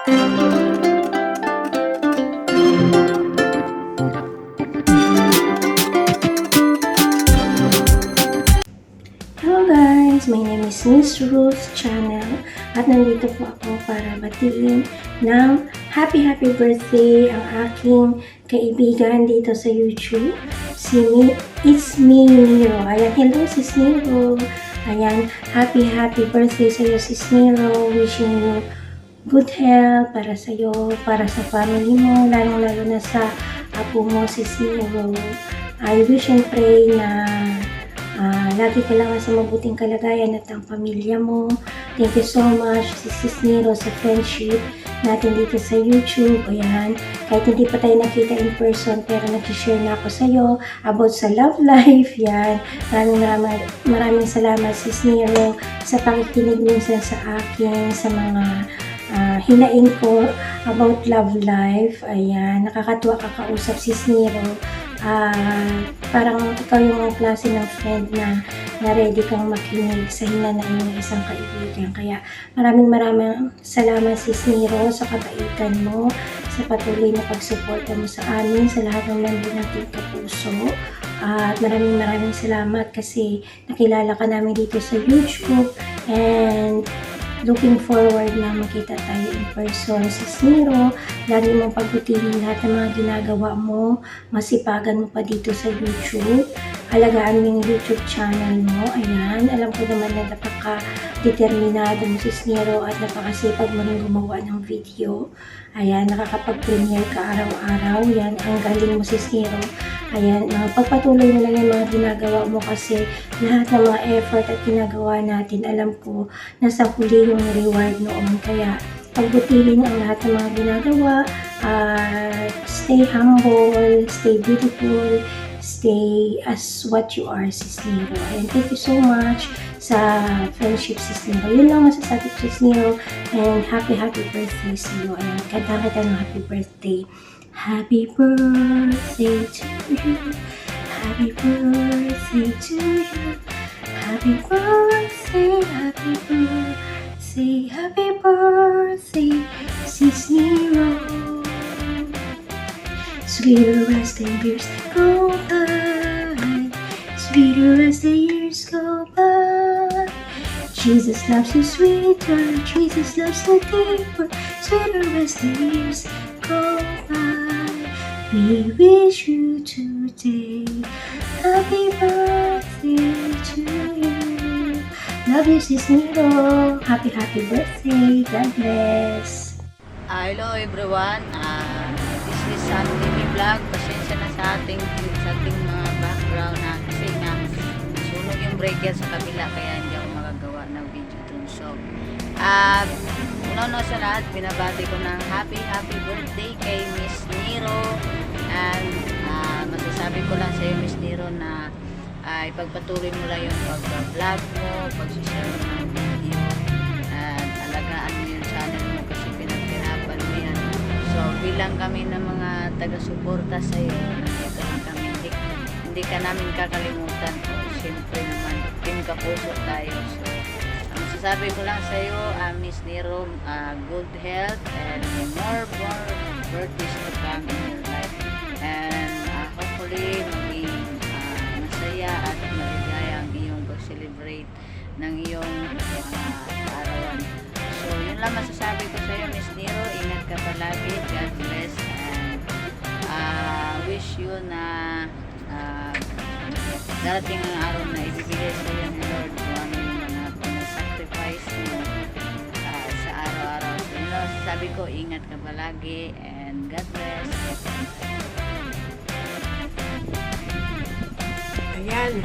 Hello guys! My name is Miss Ruth Channel at nandito po ako para batiin ng happy birthday ang aking kaibigan dito sa YouTube. It's me, Nero. Ayan, hello sis Nero. Ayan, happy birthday sa iyo sis Nero. Wishing you good health para sa iyo, para sa family mo, lalo na sa apo mo sis Nero. I wish and pray na lagi ka lang sa mabuting kalagayan at ang pamilya mo. Thank you so much, Sis Nero, sa friendship natin dito sa YouTube. Ayan, kahit hindi pa tayo nakita in person, pero nag-share na ako sa iyo about sa love life. Yan, maraming salamat, Sis Nero, sa pakikinig minsan sa akin, sa mga hinaing ko about love life. Ayan, nakakatuwa kakausap, Sis Nero. Parang ikaw yung klase ng friend na ready kang makinig sa hinanaing ng isang kaibigan. Kaya maraming salamat sis Nero sa kabaitan mo, sa patuloy na pagsuporta mo sa amin, sa lahat ng member nating kapuso. At maraming salamat kasi nakilala ka namin dito sa YouTube, and looking forward na makita tayo in person. Sis Nero, lagi mong pagbutihin lahat ng mga ginagawa mo, masipagan mo pa dito sa YouTube. Alagaan mo yung YouTube channel mo. Ayan, alam ko naman na napaka-determinado mo sis Nero at napakasipag mo rin gumawa ng video. Ayan, nakakapag-premiere ka araw-araw. Yan, ang galing mo sis Nero. Ayan, pagpatuloy mo lang yung mga ginagawa mo kasi lahat ng mga effort at ginagawa natin, alam ko, nasa huli yung reward noon. Kaya, pagbutihin ang lahat ng mga ginagawa, stay humble, stay beautiful, stay as what you are, Sis Nero. And thank you so much sa friendship, Sis Nero. Yun lang masasabi ko, Sis Nero. And happy birthday sa iyo. Ayan, kanta kita ng happy birthday. Happy birthday to you. Happy birthday to you. Happy birthday, happy birthday, Sis Nero. Sweeter as the years go by, sweeter as the years go by. Jesus loves you sweeter, Jesus loves you deeper, sweeter as the years go by. We wish you today happy birthday to you. Love you, Sis Nero. Happy birthday. God bless. Hello everyone. This is Timmy Vlog. Pasensya na sa ating mga background na kasi nga sunog yung breaker sa kabila kaya hindi ako magagawa ng video dun. So, una sa lahat, binabati ko ng happy birthday kay Miss Nero. And masasabi ko lang sa iyo, Miss Nero, na ipagpatuloy mo lang yung pag-vlog mo, pag-share mo ng video, at alagaan mo yung channel mo kasi pinaghirapan mo yan. So, bilang kami ng mga taga-suporta sa iyo, nandito lang kami, hindi ka namin kakalimutan. O, siyempre naman, team kapuso tayo. So, ang masasabi ko lang sa iyo, Miss Nero, good health and more birthdays to come in your life. And hopefully, maging masaya at maligaya ang iyong pag-celebrate ng iyong arawan. So, yun lang masasabi ko sa iyo, Miss Nero. Ingat ka palagi. God bless. And wish you na darating ang araw na ibibigay sa iyo ni Lord kung ano yung mga pinasacrifice mo sa araw-araw. So, yun lang masasabi ko. Ingat ka palagi. And God bless. Ayan,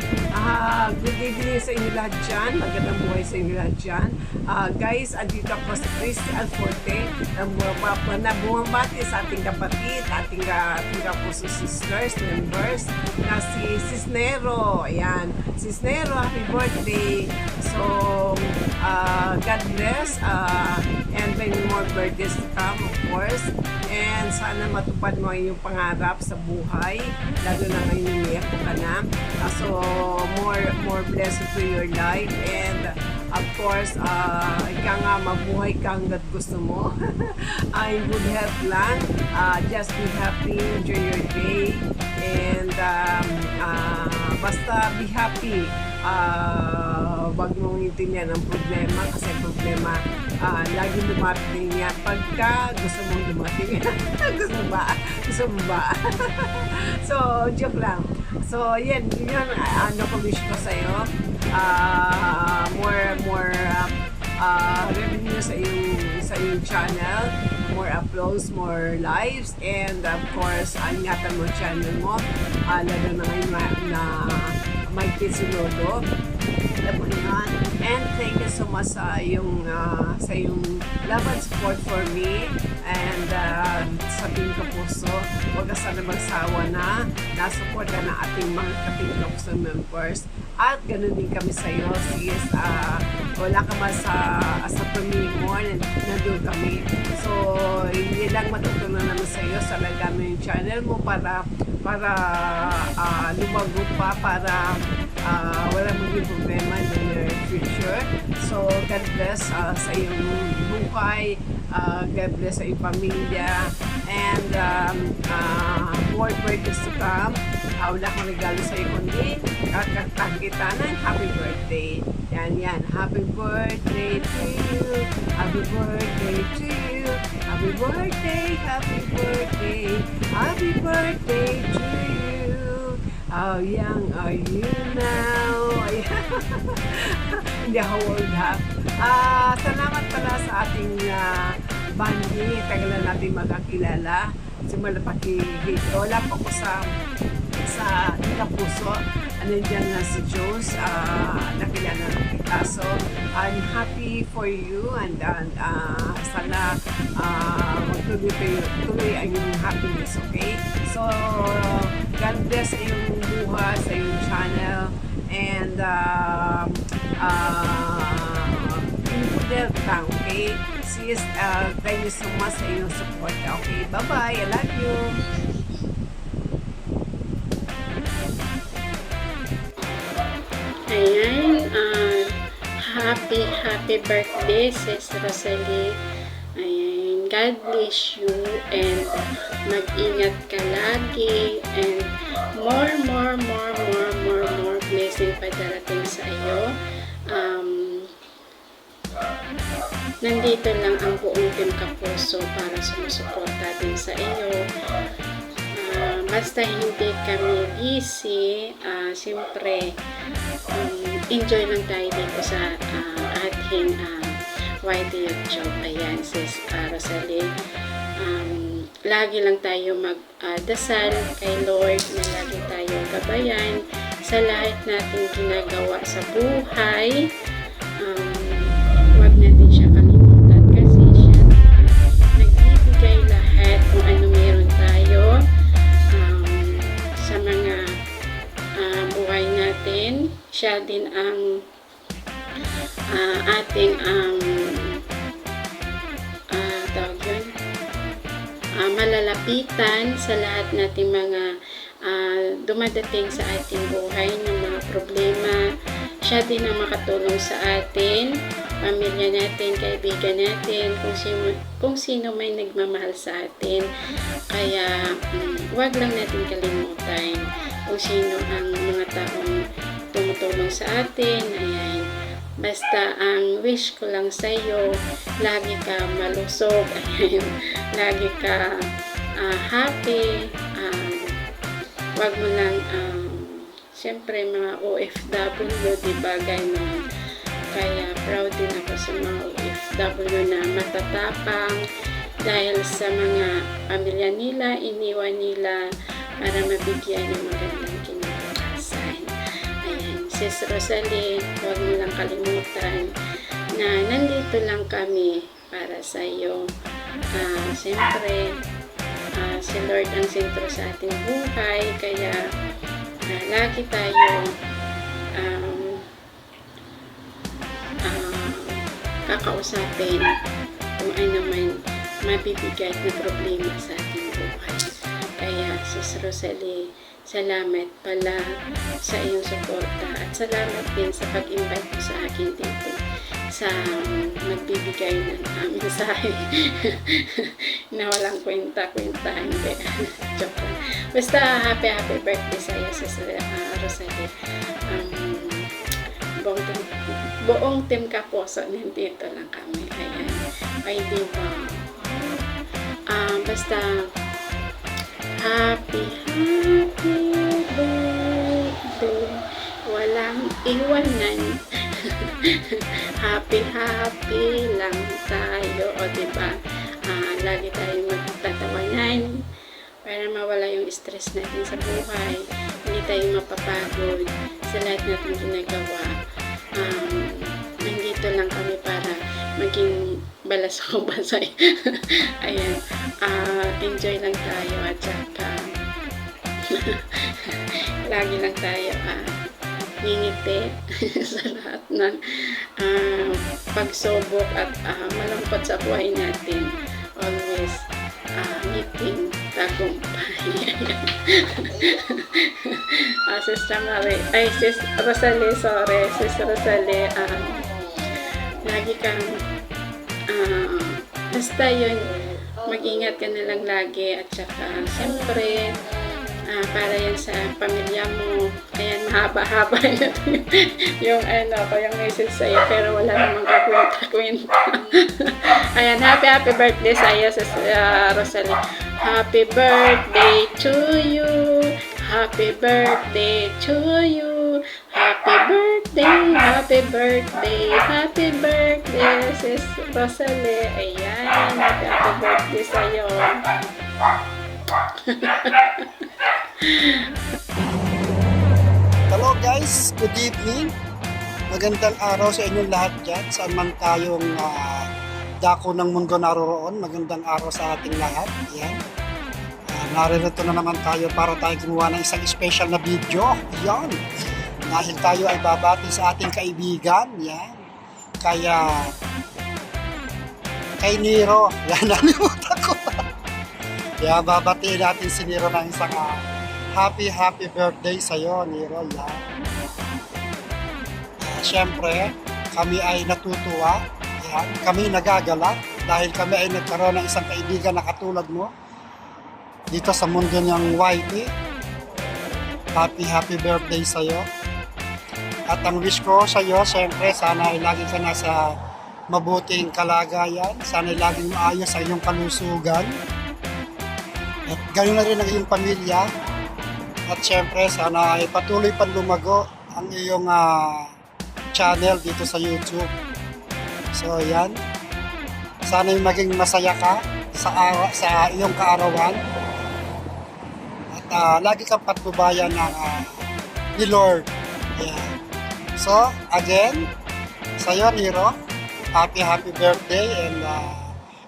good evening sa inyo lahat dyan. Magandang buhay sa inyo lahat dyan. Guys, andito ako si Christy Alforte na bumabati sa ating kapatid, ating kapuso sisters, members, na si Sis Nero. Ayan, Sis Nero, happy birthday. So, God bless, and many more birthdays to come, of course. And sana matupad mo yung pangarap sa buhay, lalo na ngayon umiyak ka na. So more blessing to your life, and Of course, ika nga mabuhay ka hanggat gusto mo. In good health lang. Just be happy, enjoy your day, and basta be happy. Wag mong intindihan ang problema kasi problema lagi dumating yan pagka gusto mong dumating. Gusto ba? Gusto mo ba? So, joke lang. So, yun ano ko wish ko sa'yo. More revenue sa iyong channel, more uploads, more lives, and of course, ingatan mo channel mo, lalo na ngayon na may kids si Lolo. Alam mo yan. And thank you so much sa iyong love and support for me, and sa Team Kapuso. Huwag ka sana magsawa na nasupport ka ng ating mga Team Kapuso members. At ganun din kami sa iyo, sis. Wala ka man sa pamilya mo, nandun kami. So, hindi lang matutunan naman sa iyo. Salaga mo yung channel mo para lumago pa, para wala maging problema in the near future. So, God bless sa iyong buhay. God bless sa iyong pamilya. And more birthdays to come. Wala akong regalo sa iyo kundi kakaktahan kita ng happy birthday. Yan. Happy birthday to you. Happy birthday to you. Happy birthday, happy birthday. Happy birthday to you. How young are you now? Hindi ako old ha. Salamat pala sa ating bandi. Tagal na natin magkakilala. Simula wala pa ko sa Kapuso. Nandiyan na si Jones, nakilala na kita. So, I'm happy for you, and sana tuloy ang iyong happiness, okay? So, God bless sa iyong buhay, sa iyong channel, and good lang, okay? Sis, thank you so much sa iyong support, okay? Bye-bye, I love you! Ayan, happy birthday, Sis Rosalie. Ayan, God bless you, and mag-ingat ka lagi, and more blessing pa darating sa iyo. Nandito lang ang buong Team Kapuso para sumusuporta din sa iyo. Basta hindi kami busy, siyempre enjoy lang tayo dito sa ating YT YouTube. Ayan, Sis Rosalie. Lagi lang tayo magdasal kay Lord na lagi tayo gabayan sa lahat nating ginagawa sa buhay. Huwag natin siya kalimutan kasi siya nagbibigay lahat kung ano meron tayo sa mga buhay natin. Siya din ang ating tawag yun, malalapitan sa lahat nating mga dumadating sa ating buhay ng mga problema. Siya din ang makatulong sa atin, pamilya natin, kaibigan natin, kung sino may nagmamahal sa atin. Kaya wag lang natin kalimutan kung sino ang mga taong tumutulong sa atin. Ayan. Basta ang wish ko lang sa iyo, lagi ka malusog, ayan, lagi ka happy. Wag mo lang, siyempre mga OFW, diba, ganun. Kaya proud din ako sa mga OFW na matatapang dahil sa mga pamilya nila, iniwan nila para mabigyan ng magandang kinabukasan. Ayan, Sis Rosalie, huwag mo lang kalimutan na nandito lang kami para sa iyo. Siyempre, si Lord ang sentro sa ating buhay, kaya lagi tayo kakausapin kung ano man mabibigat na problema sa ating buhay. Kaya, Sis Rosalie, salamat pala sa iyong suporta at salamat din sa pag-invite mo sa akin dito. sa magbibigay ng mensahe na walang kwenta-kwenta. Hindi. Joke lang. Basta happy birthday sa iyo, Sis Rosalie. Buong team Kapuso, nandito lang kami. Ayan. Ay, di ba? Basta happy birthday. Walang iwanan. happy lang tayo. O, diba? Lagi tayo magtatawanan para mawala yung stress natin sa buhay. Hindi tayo mapapagod sa lahat natin ginagawa. Nandito lang kami para maging balas ako basay. Ayan. Enjoy lang tayo at saka lagi lang tayo ngingiti sa lahat ng pagsubok at malungkot sa buhay natin. Always ngiting tagumpay. Sis Rosalie, sorry. Sis Rosalie, lagi kang basta yun, mag-ingat ka na lang lagi at saka siyempre para yan sa pamilya mo. Ayan, mahaba-haba na yung yung message sa'yo, pero wala namang kakwenta-kwenta. Ayan, happy birthday sa'yo, Sis Rosalie. Happy birthday to you. Happy birthday to you. Happy birthday, Sis Rosalie. Ayan, happy birthday sa'yo. Hello guys, good evening. Magandang araw sa inyong lahat dyan. Saan man tayong dako ng mundo naroroon. Magandang araw sa ating lahat. Yan. Naririto na naman tayo para tayo gumawa ng isang special na video. Yan. Dahil tayo ay babati sa ating kaibigan. Yan. Kay Nero. Yan, nalimutan ko. Kaya babatiin natin si Nero ng isang happy birthday sa'yo, Nero. Yan. Siyempre, kami ay natutuwa. Yan. Kami nagagalak dahil kami ay nagkaroon ng isang kaibigan na katulad mo dito sa mundo niyang YT. Happy birthday sa'yo. At ang wish ko sa'yo, siyempre, sana ay lagi ka nasa mabuting kalagayan. Sana ay laging maayos sa iyong kalusugan. At ganoon na rin ang iyong pamilya. At syempre, sana ay patuloy pa lumago ang iyong channel dito sa YouTube. So, yan. Sana ay maging masaya ka sa iyong kaarawan. At lagi kang patnubayan ni Lord. Yan. So, again, sa'yo, Nero, happy birthday and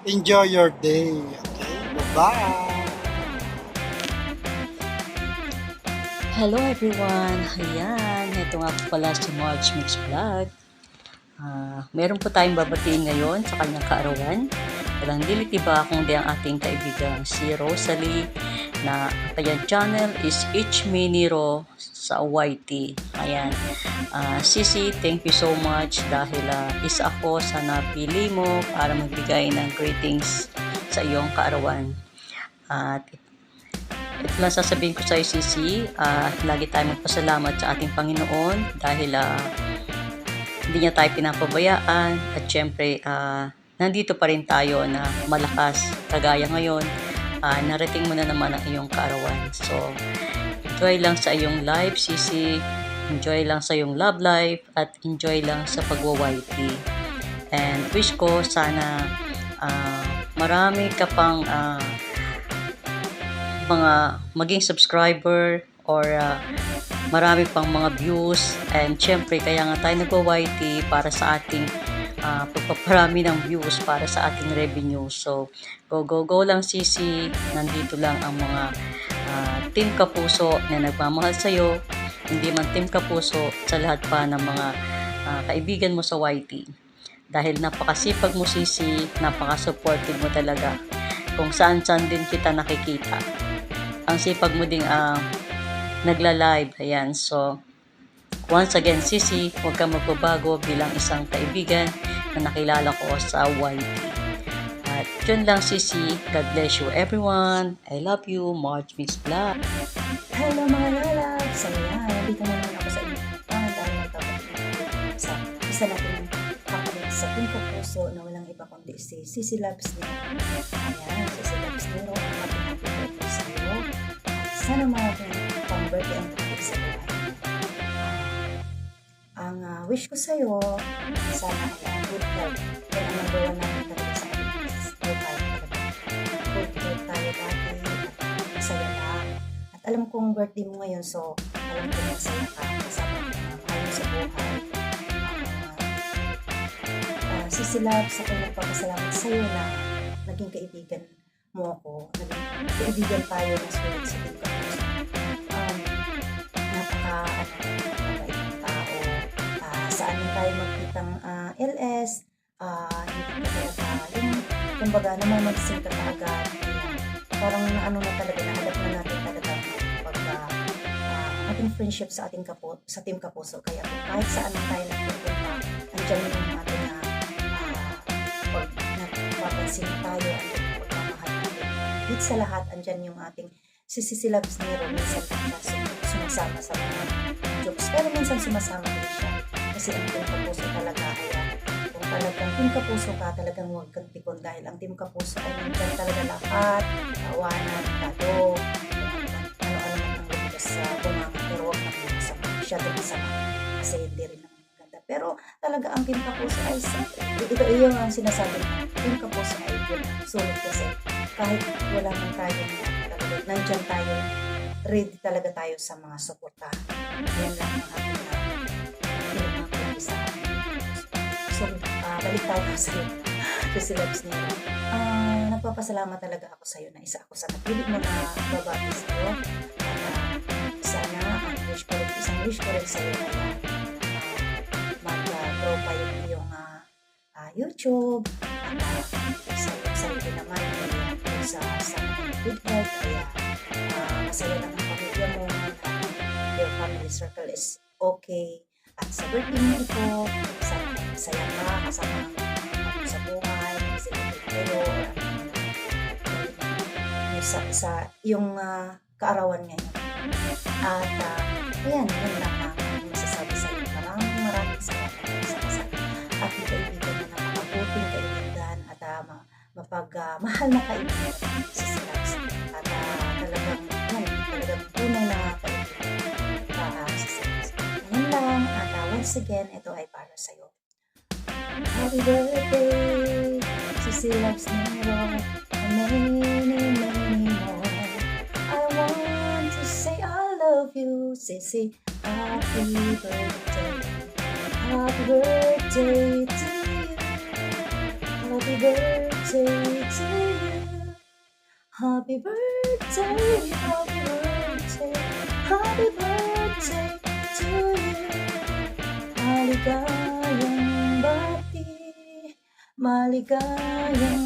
enjoy your day. Okay? Bye-bye! Hello everyone! Ayan, ito nga po pala si Marge Mix Vlog. Meron po tayong babatiin ngayon sa kanyang kaarawan. Walang dilit iba kundi ang ating kaibigan si Rosalie na kanyang channel is It's Me Nero sa YT. Ayan. Sisi, thank you so much dahil isa ako sa napili mo para magbigay ng greetings sa iyong kaarawan. At ito lang sasabihin ko sa iyo, Sisi, lagi tayong magpasalamat sa ating Panginoon dahil hindi niya tayo pinapabayaan at syempre nandito pa rin tayo na malakas kagaya ngayon. Narating mo na naman ang iyong kaarawan. So, enjoy lang sa iyong life, Sisi. Enjoy lang sa iyong love life at enjoy lang sa pagwa-YT. And wish ko sana marami ka pang mga maging subscriber or marami pang mga views, and syempre kaya nga tayo nagwa-YT para sa ating pagpaparami ng views para sa ating revenue. So go lang, Sisi. Nandito lang ang mga Team Kapuso na nagmamahal sa'yo, hindi man Team Kapuso, sa lahat pa ng mga kaibigan mo sa YT. Dahil napakasipag mo, Sisi, napaka-supportive mo talaga. Kung saan-saan din kita nakikita. Ang sipag mo ding nagla-live. Ayan. So, once again, Sisi, huwag kang magbabago bilang isang kaibigan na nakilala ko sa YT. At yun lang, Sisi. God bless you everyone. I love you. March Mix Vlog. Hello mga lalabs! Ayan, dito na naman ako sa inyo. Dahil magkakapit sa isa natin kapatid sa Team Kapuso na walang iba kundi si Sisi Loves Nero. Ayan, Sisi Loves Nero, ang ating happy birthday sa iyo. At sana mga pang-birthday ang birthday sa buhay mo. Ang wish ko sa iyo, sana ay good health. Yan ang number one natin talaga sa ating buhay. Good health tayo dati at masaya lang. Alam kong birthday mo ngayon, so alam ko masaya ka kasama ng mga mahal mo sa buhay. Sisi Loves, ako nagpapasalamat sa iyo na naging kaibigan mo ako. Naging kaibigan tayo na sulit sa Team Kapuso. Napaka-mabait ng tao. Saan lang tayo magkitang LS, hindi ka talaga yung kumbaga namamagising ka kaagad. Parang naano na talaga, nahanap na natin talaga ating friendship sa ating sa Team Kapuso. Kaya kung kahit saan lang tayo nagpupunta, andyan yung ating pag napapansin tayo, andyan yung pagmamahal natin. Hit sa lahat, andyan yung ating si Sisi Loves Nero. Minsan lang siya sumasama sa mga jokes, pero minsan sumasama din siya. Kasi ang Team Kapuso talaga ay kung talagang Team Kapuso ka, talagang huwag kang tikon dahil ang Team Kapuso ay nandyan talaga lahat, tawanan, talo, ano-ano man ang lumabas sa bunganga, pero huwag na masama, masyadong masama kasi hindi rin naman maganda. Pero talaga ang Team Kapuso ay ito yung ang sinasabi ng Team Kapuso ay yun, sulit kasi kahit wala man tayo talaga, nandyan tayo, ready talaga tayo sa mga suporta. Yan lang ang ating pinagmamalaki sa ating. So, balik tayo sa Sisi Loves Nero. Nagpapasalamat talaga ako sa iyo na isa ako sa napili mo na babae sa iyo. Sana isang wish ko rin sa iyo ay mag-grow pa yung iyong YouTube at sa iyo naman ay sa good health kaya masaya lang ang pamilya mo your family circle is okay at sa birthday mo ito sana masaya ka kasama ang sa buhay kasi pero sa iyong kaarawan ngayon. At ayan, yun lang ang masasabi sa iyo. Maraming salamat sa aking kaibigan na napakabuting kaibigan at mapagmahal na kaibigan sa Sisi Loves. At talagang tunay na kaibigan sa Sisi Loves. Ayan lang. At once again, ito ay para sa iyo. Happy birthday, Sisi Loves Nero. Many more. I want to say I love you, Sisi. Happy birthday. Happy birthday to you. Happy birthday to you. Happy birthday, happy birthday, happy birthday to you. Maligayang bati, maligayang